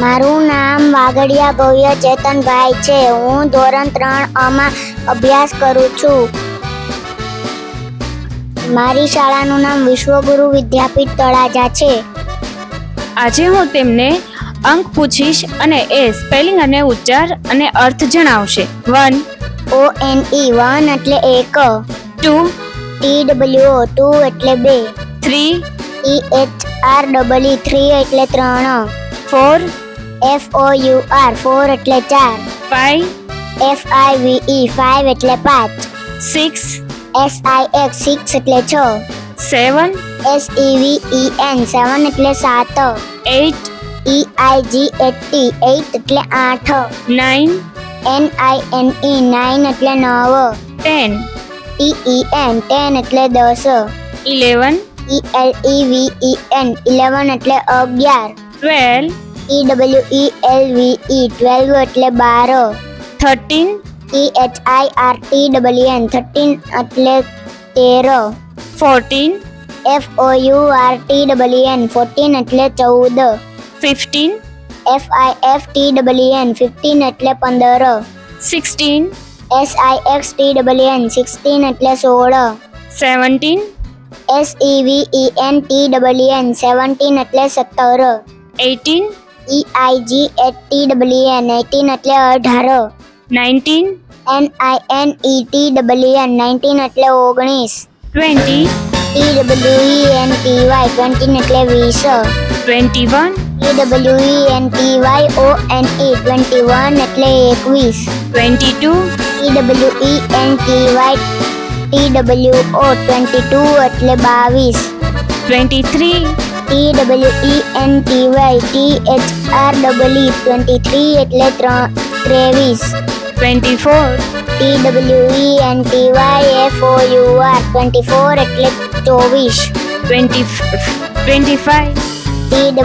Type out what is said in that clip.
મારું નામ વાગડિયા ભવ્ય ચેતનભાઈ છે. હું ધોરણ 3 માં અભ્યાસ કરું છું. મારી શાળાનું નામ વિશ્વગુરુ વિદ્યાપીઠ તળાજા છે. આજે હું તેમને અંક પૂછીશ અને એ સ્પેલિંગ અને ઉચ્ચાર અને અર્થ જણાવશે. 1 ONE 1 એટલે 1, 2 TWO 2 એટલે 2, 3 THREE 3 એટલે 3, 4 FOUR 4 એટલે 4, 5 FIVE 5 એટલે 5, 6 SIX 6 એટલે 6, 7 SEVEN 7 એટલે 7, 8 EIGHT 8 એટલે 8, 9 NINE 9 એટલે 9, 10 TEN 10 એટલે 10, 11 ELEVEN 11 એટલે 11, 12 TWELVE 12 એટલે 12, 13 THIRTWN 13 એટલે 13, 14 FOURTWN 14 એટલે 14, 15 FIFTWN 15 એટલે 15, 16 SIXTWN 16 એટલે 16, 17 SEVENTWN 17 એટલે 17, 18 EIGHTWN 18 એટલે 18, 19 NINETWN 19 એટલે 19, 20 TWENTY 20 એટલે 20, 21 TWENTYONE 21 એટલે 21, 22 TWENTYTWO 22 એટલે 22, 23 TWENTY THREE 23 એટલે 23, 24 TWENTY FOUR 24 એટલે 24, 25 TWENTY